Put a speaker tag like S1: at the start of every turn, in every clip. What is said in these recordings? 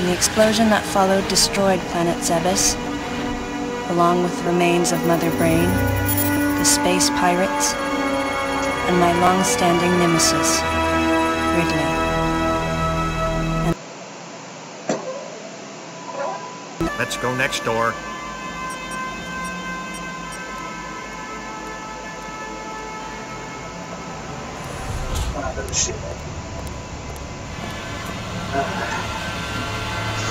S1: and the explosion that followed destroyed planet Zebes, along with the remains of Mother Brain, the space pirates, and my long-standing nemesis, Ridley.
S2: Let's go next door.
S3: Oh, shit.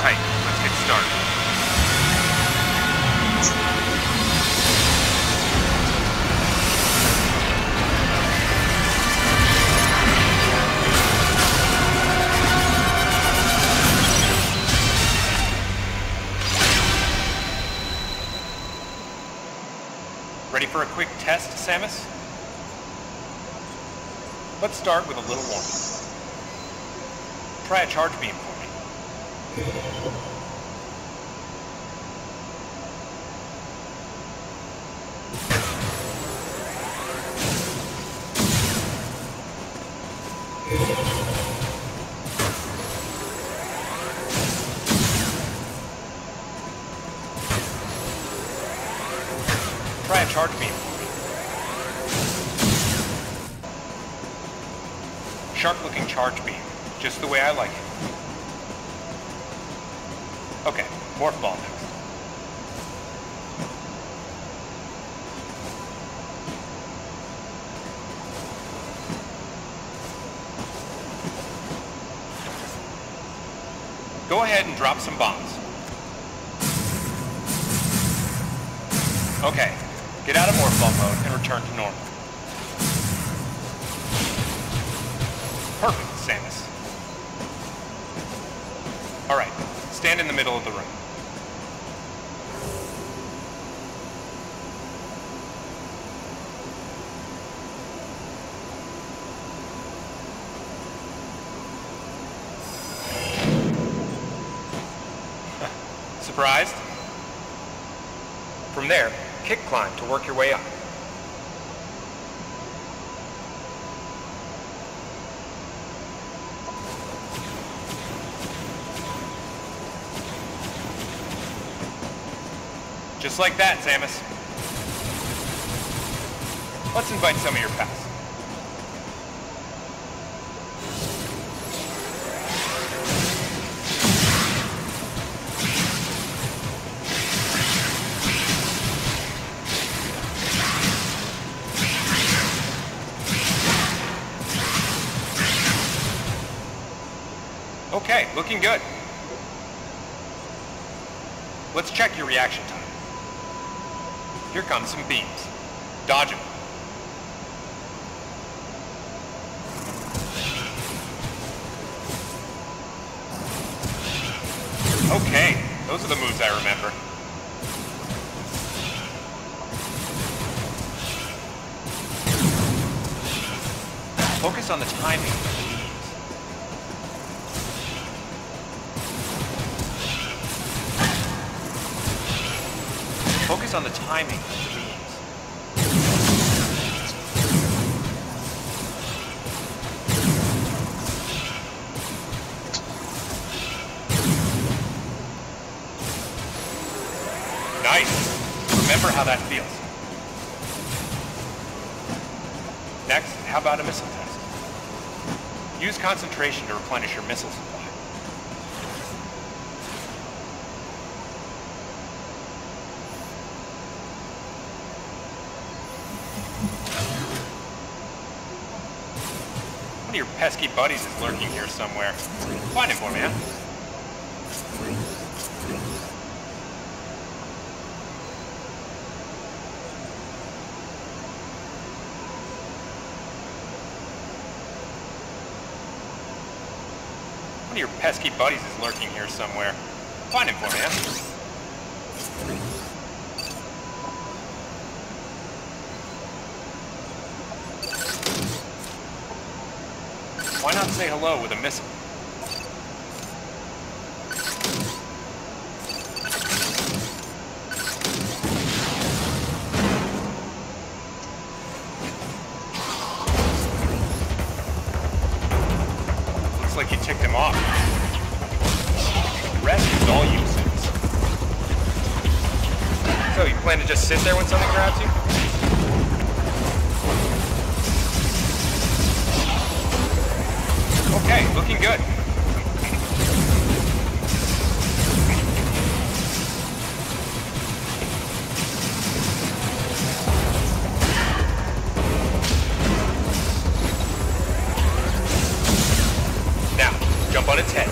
S4: Right, let's get started. Ready for a quick test, Samus? Let's start with a little warning. Try a charge beam for me. Try a charge beam for me. Sharp-looking charge beam, just the way I like it. Okay, morph ball next. Go ahead and drop some bombs. Okay, get out of morph ball mode and return to normal. Perfect, Samus. Alright, stand in the middle of the room. Surprised? From there, kick climb to work your way up. Just like that, Samus. Let's invite some of your pals. Okay, looking good. Let's check your reaction time. Here come some beams. Dodge them. Okay, those are the moves I remember. Focus on the timing of the beams. Focus on the timing of the beams. Nice. Remember how that feels. Next, how about a missile test? Use concentration to replenish your missile supply. One of your pesky buddies is lurking here somewhere. Find him for me, huh? One of your pesky buddies is lurking here somewhere. Find him for me, huh? Why not say hello with a missile? Looks like you ticked him off. is all you, Samus. So, you plan to just sit there when something grabs you? Okay, looking good. Now, jump on its head.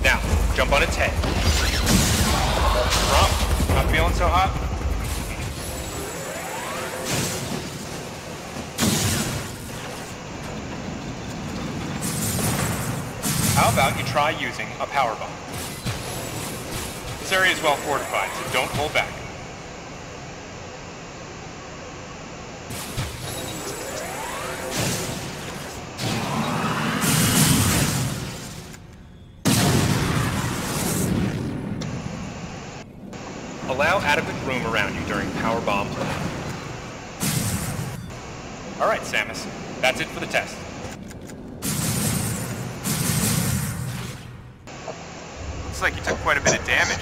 S4: Now, jump on its head. Rob, not feeling so hot? How about you try using a power bomb? This area is well fortified, so don't hold back. Allow adequate room around you during power bomb play. All right, Samus, that's it for the test. Looks like you took quite a bit of damage.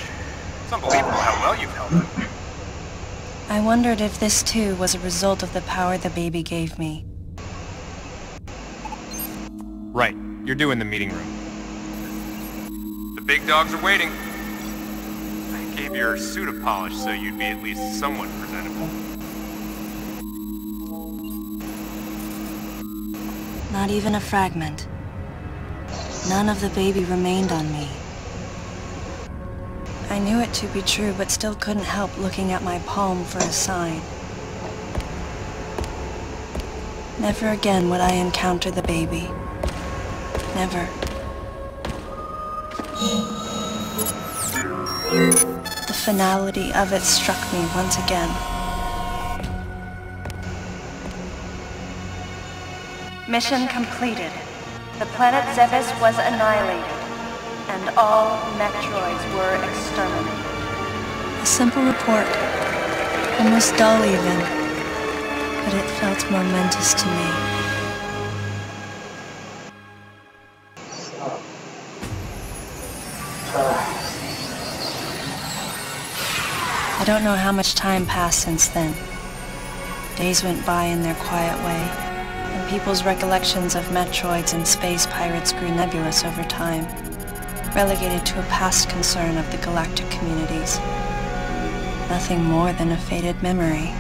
S4: It's unbelievable how well you've held up.
S1: I wondered if this too was a result of the power the baby gave me.
S4: Right, you're due in the meeting room. The big dogs are waiting. I gave your suit a polish so you'd be at least somewhat presentable.
S1: Not even a fragment. None of the baby remained on me. I knew it to be true, but still couldn't help looking at my palm for a sign. Never again would I encounter the baby. Never. The finality of it struck me once again. Mission completed. The planet Zebes was annihilated, and all Metroids were exterminated. A simple report, almost dull even, but it felt momentous to me. I don't know how much time passed since then. Days went by in their quiet way, and people's recollections of Metroids and space pirates grew nebulous over time, relegated to a past concern of the galactic communities. Nothing more than a faded memory.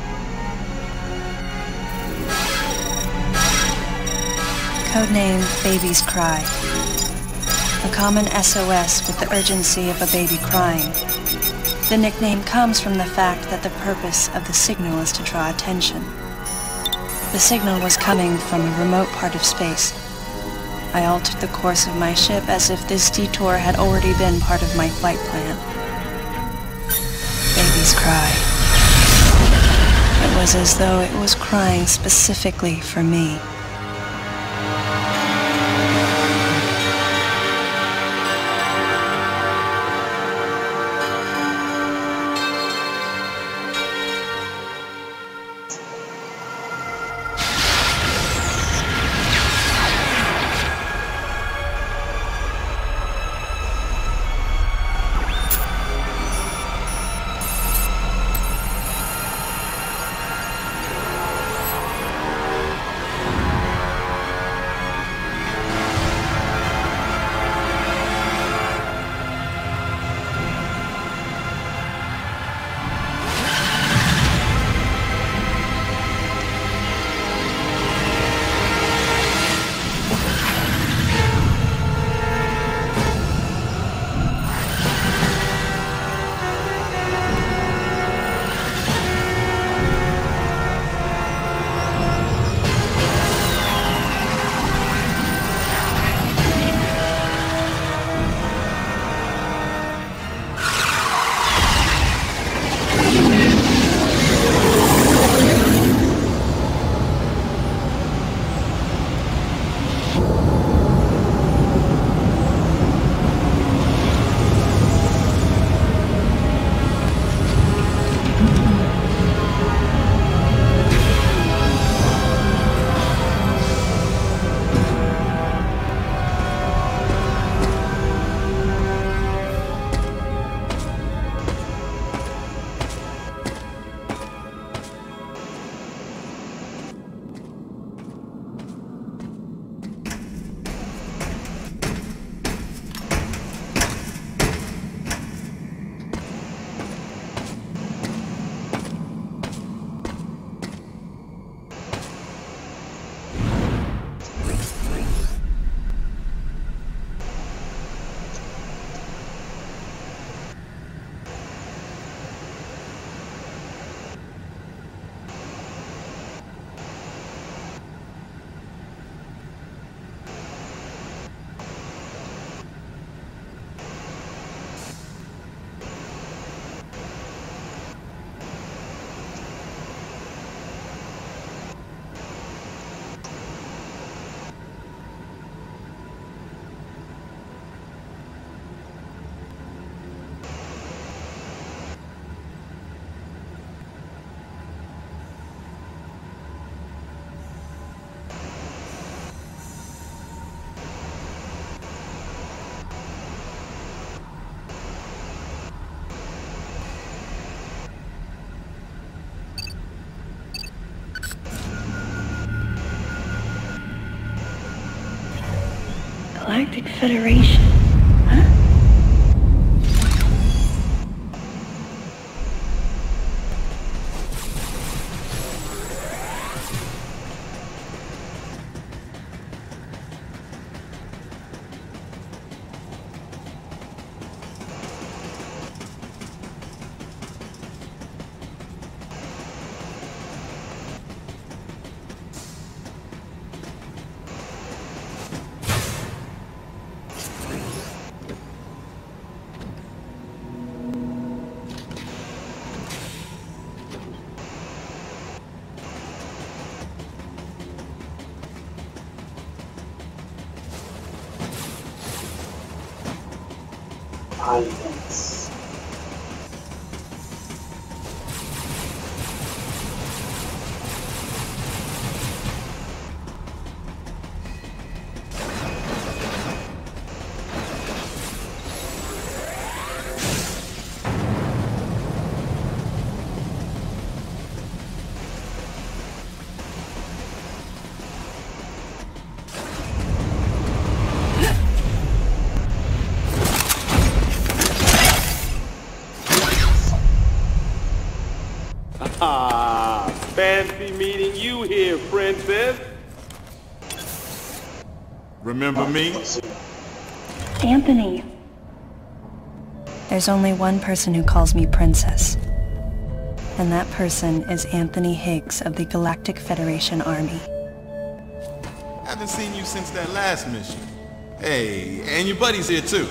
S1: Codename Baby's Cry. A common SOS with the urgency of a baby crying. The nickname comes from the fact that the purpose of the signal is to draw attention. The signal was coming from a remote part of space. I altered the course of my ship as if this detour had already been part of my flight plan. Baby's Cry. It was as though it was crying specifically for me. Galactic Federation, huh?
S3: Aliens.
S5: Ah, fancy meeting you here, princess.
S6: Remember me?
S1: Anthony. There's only one person who calls me princess. And that person is Anthony Higgs of the Galactic Federation Army.
S6: Haven't seen you since that last mission. Hey, and your buddy's here too.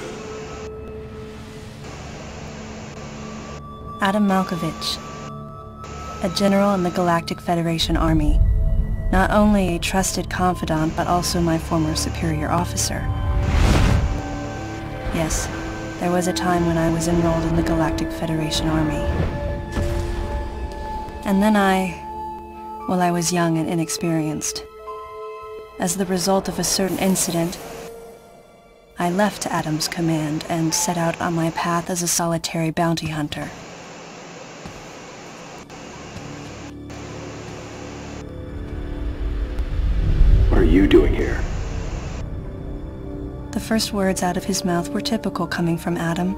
S1: Adam Malkovich, a general in the Galactic Federation Army. Not only a trusted confidant, but also my former superior officer. Yes, there was a time when I was enrolled in the Galactic Federation Army. And then I was young and inexperienced. As the result of a certain incident, I left Adam's command and set out on my path as a solitary bounty hunter.
S7: What are you doing here?
S1: The first words out of his mouth were typical coming from Adam.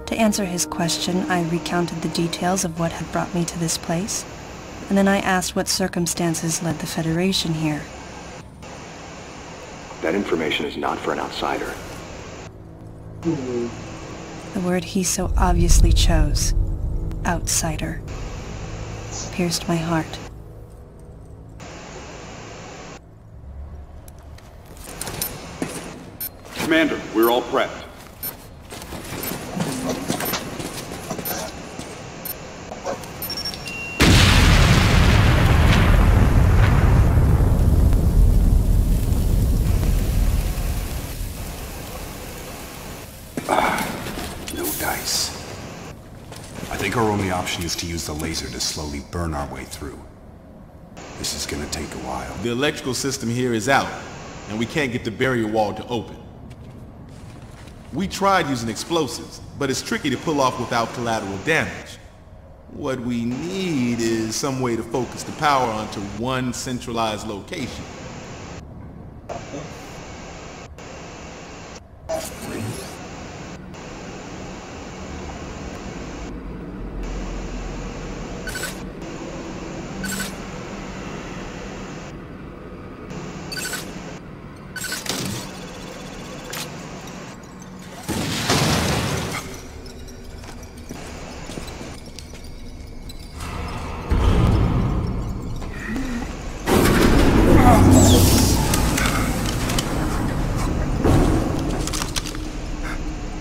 S1: To answer his question, I recounted the details of what had brought me to this place, and then I asked what circumstances led the Federation here.
S7: That information is not for an outsider.
S1: The word he so obviously chose, outsider, pierced my heart.
S5: Commander, we're all prepped.
S7: No dice. I think our only option is to use the laser to slowly burn our way through. This is gonna take a while.
S6: The electrical system here is out, and we can't get the barrier wall to open. We tried using explosives, but it's tricky to pull off without collateral damage. What we need is some way to focus the power onto one centralized location.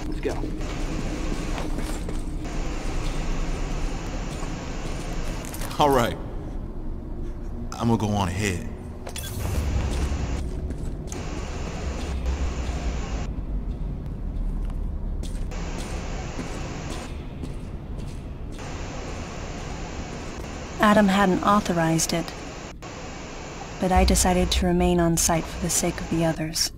S7: Let's go.
S6: All right. I'm gonna go on ahead.
S1: Adam hadn't authorized it, but I decided to remain on site for the sake of the others.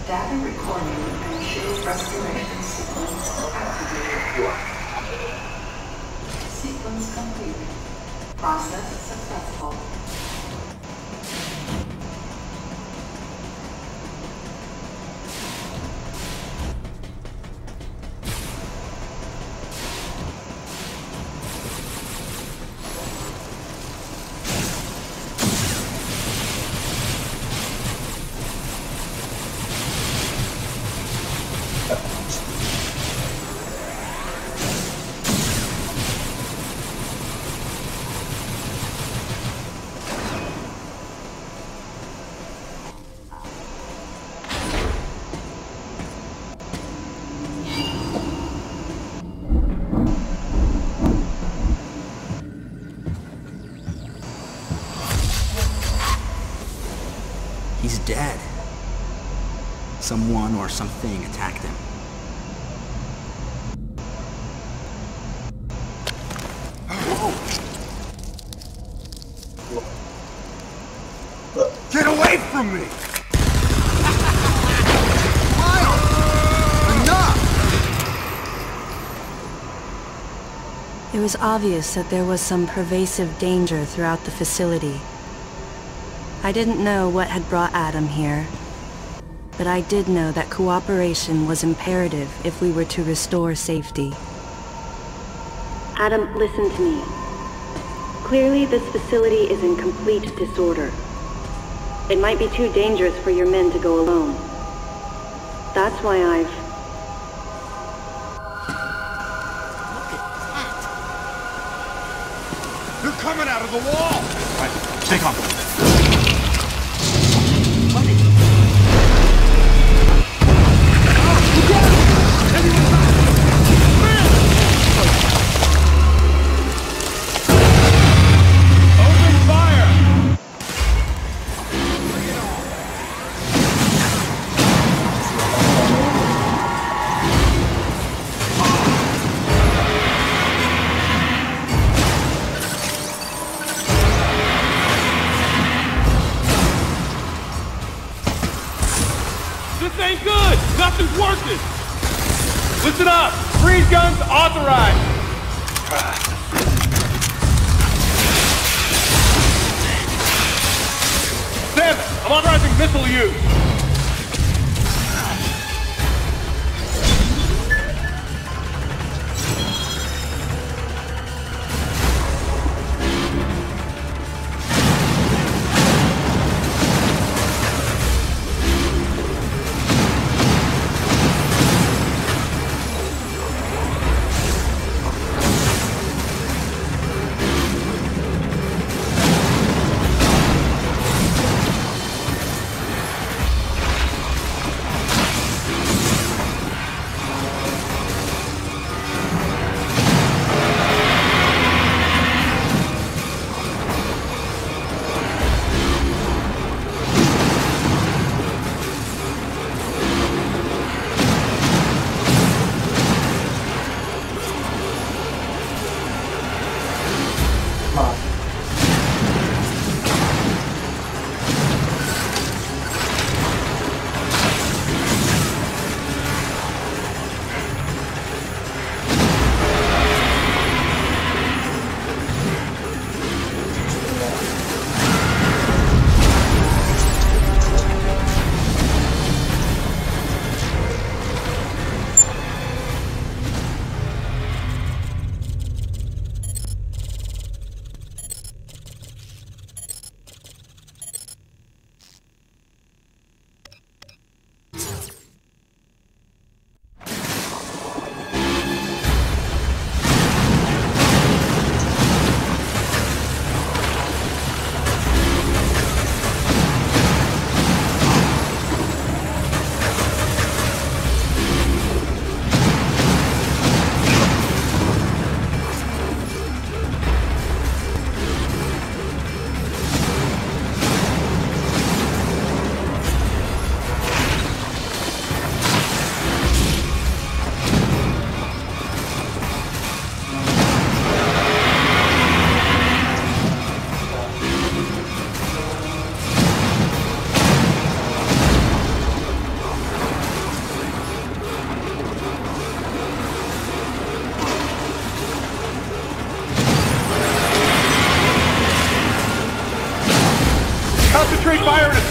S8: Data recording and shield restoration sequence activated. Sequence complete. Process successful.
S9: He's dead. Someone or something attacked him.
S7: Get away from me!
S1: It was obvious that there was some pervasive danger throughout the facility. I didn't know what had brought Adam here, but I did know that cooperation was imperative if we were to restore safety. Adam, listen to me. Clearly, this facility is in complete disorder. It might be too dangerous for your men to go alone. That's why I've...
S7: They're coming out of the wall! Right, stay calm.
S5: This ain't good! Nothing's working! Listen up! Freeze guns authorized! Sam, I'm authorizing missile use!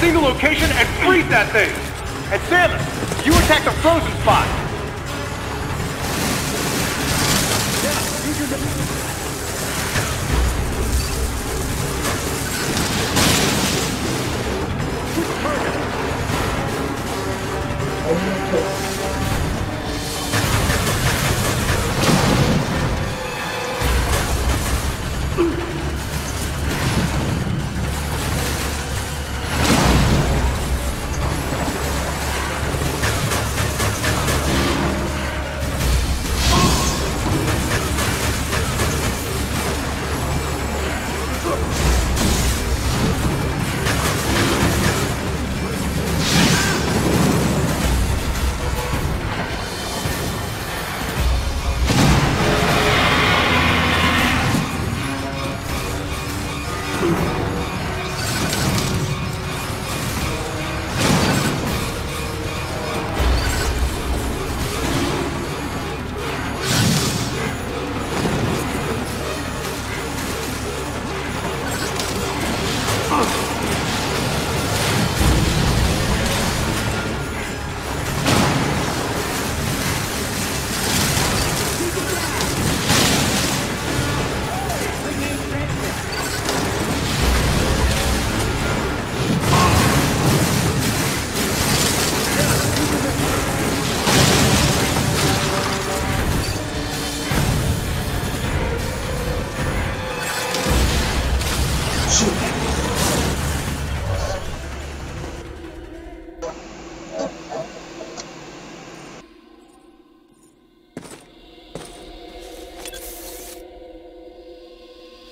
S5: single location and freeze that thing! And Samus, you attack the frozen spot!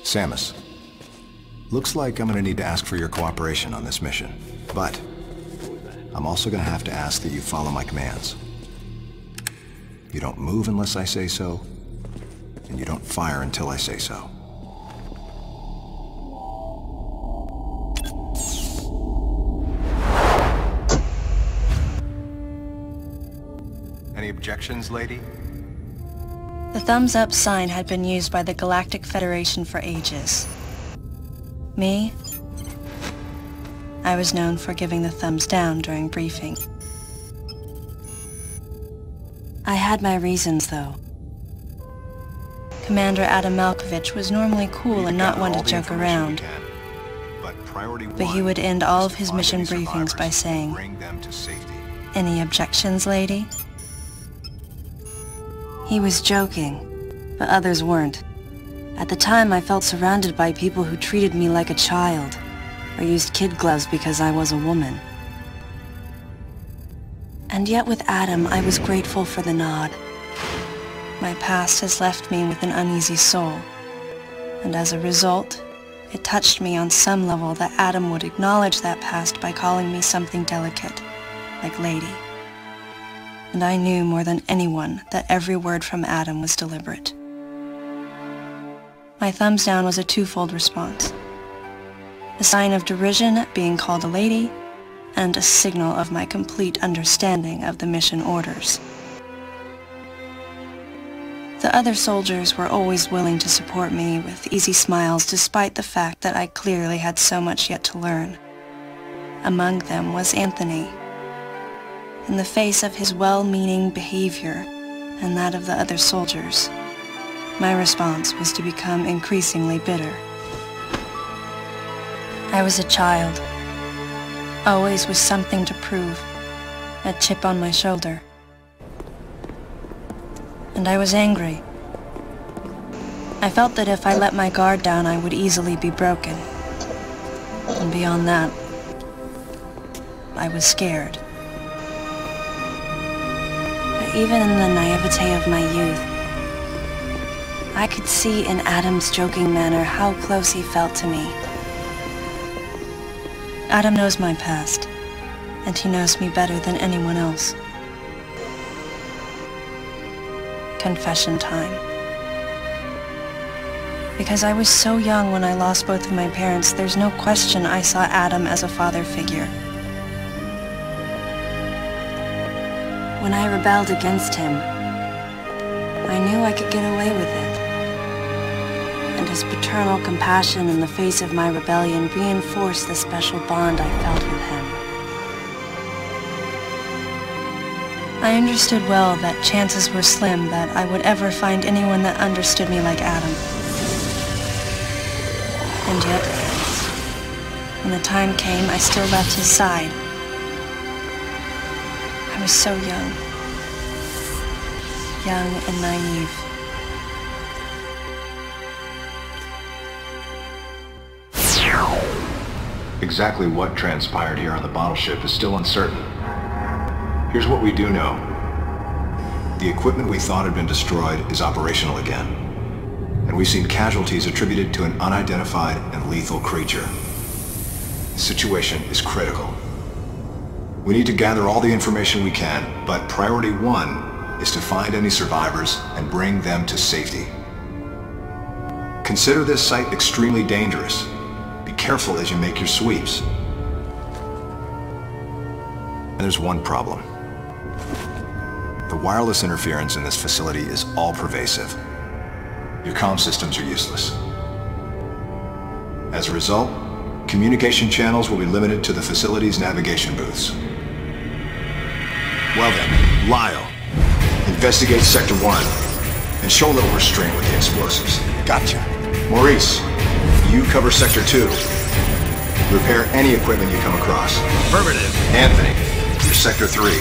S10: Samus, looks like I'm gonna need to ask for your cooperation on this mission, but I'm also gonna have to ask that you follow my commands. You don't move unless I say so, and you don't fire until I say so. Any objections, lady?
S1: The thumbs up sign had been used by the Galactic Federation for ages. Me? I was known for giving the thumbs down during briefing. I had my reasons, though. Commander Adam Malkovich was normally cool and not one to joke around. But he would end all of his mission briefings by saying, "Any objections, lady?" He was joking, but others weren't. At the time, I felt surrounded by people who treated me like a child, or used kid gloves because I was a woman. And yet with Adam, I was grateful for the nod. My past has left me with an uneasy soul, and as a result, it touched me on some level that Adam would acknowledge that past by calling me something delicate, like lady. And I knew more than anyone that every word from Adam was deliberate. My thumbs down was a twofold response. A sign of derision at being called a lady, and a signal of my complete understanding of the mission orders. The other soldiers were always willing to support me with easy smiles despite the fact that I clearly had so much yet to learn. Among them was Anthony. In the face of his well-meaning behavior and that of the other soldiers, my response was to become increasingly bitter. I was a child, always with something to prove, a chip on my shoulder. And I was angry. I felt that if I let my guard down, I would easily be broken. And beyond that, I was scared. But even in the naivete of my youth, I could see in Adam's joking manner how close he felt to me. Adam knows my past, and he knows me better than anyone else. Confession time. Because I was so young when I lost both of my parents, there's no question I saw Adam as a father figure. When I rebelled against him, I knew I could get away with it. And his paternal compassion in the face of my rebellion reinforced the special bond I felt with him. I understood well that chances were slim that I would ever find anyone that understood me like Adam. And yet, when the time came, I still left his side. I was so young. Young and naive.
S10: Exactly what transpired here on the bottle ship is still uncertain. Here's what we do know. The equipment we thought had been destroyed is operational again. And we've seen casualties attributed to an unidentified and lethal creature. The situation is critical. We need to gather all the information we can, but priority one is to find any survivors and bring them to safety. Consider this site extremely dangerous. Be careful as you make your sweeps. And there's one problem. The wireless interference in this facility is all-pervasive. Your comm systems are useless. As a result, communication channels will be limited to the facility's navigation booths. Well then, Lyle, investigate Sector 1 and show a little restraint with the explosives. Gotcha. Maurice, you cover Sector 2. Repair any equipment you come across.
S2: Affirmative.
S10: Anthony, you're Sector 3.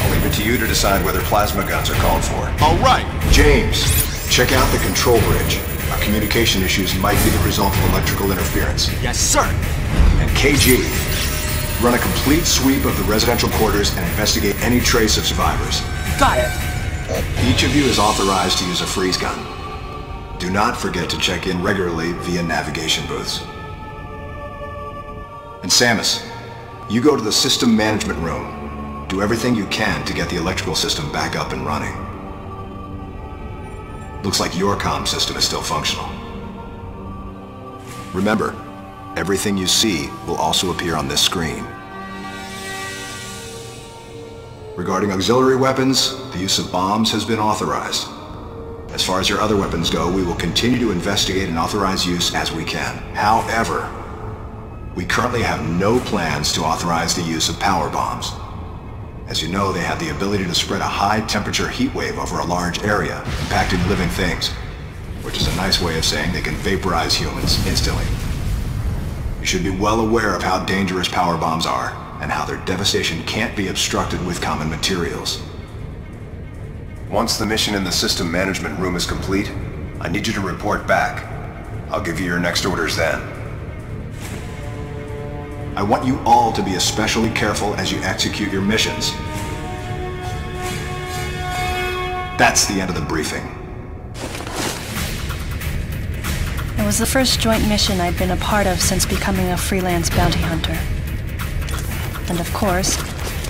S10: I'll leave it to you to decide whether plasma guns are called for.
S6: All right.
S10: James, check out the control bridge. Our communication issues might be the result of electrical interference.
S9: Yes, sir.
S10: And KG, run a complete sweep of the residential quarters and investigate any trace of survivors.
S9: Got it.
S10: Each of you is authorized to use a freeze gun. Do not forget to check in regularly via navigation booths. And Samus, you go to the system management room. Do everything you can to get the electrical system back up and running. Looks like your comm system is still functional. Remember, everything you see will also appear on this screen. Regarding auxiliary weapons, the use of bombs has been authorized. As far as your other weapons go, we will continue to investigate and authorize use as we can. However, we currently have no plans to authorize the use of power bombs. As you know, they have the ability to spread a high-temperature heat wave over a large area, impacting living things, which is a nice way of saying they can vaporize humans instantly. You should be well aware of how dangerous power bombs are, and how their devastation can't be obstructed with common materials. Once the mission in the system management room is complete, I need you to report back. I'll give you your next orders then. I want you all to be especially careful as you execute your missions. That's the end of the briefing.
S1: It was the first joint mission I'd been a part of since becoming a freelance bounty hunter. And of course,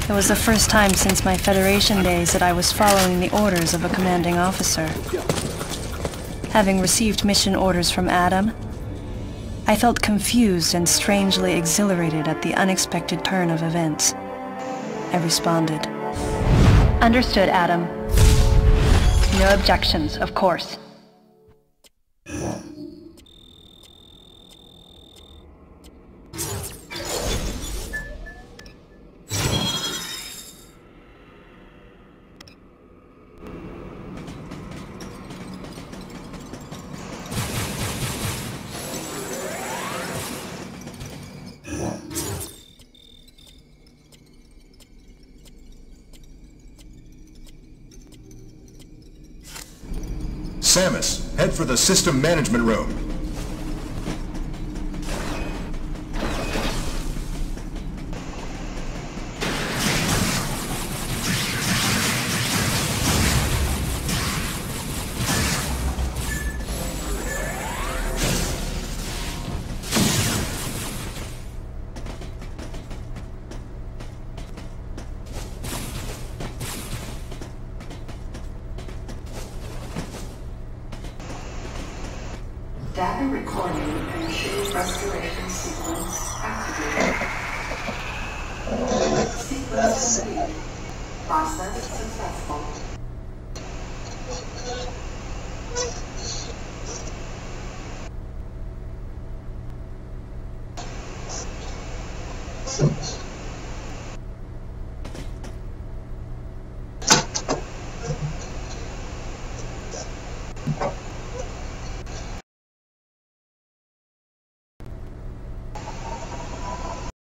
S1: it was the first time since my Federation days that I was following the orders of a commanding officer. Having received mission orders from Adam, I felt confused and strangely exhilarated at the unexpected turn of events. I responded. Understood, Adam. No objections, of course.
S10: Samus, head for the system management room.
S8: Data recording and shield restoration sequence activated. Sequence complete. Process successful.
S3: Bye.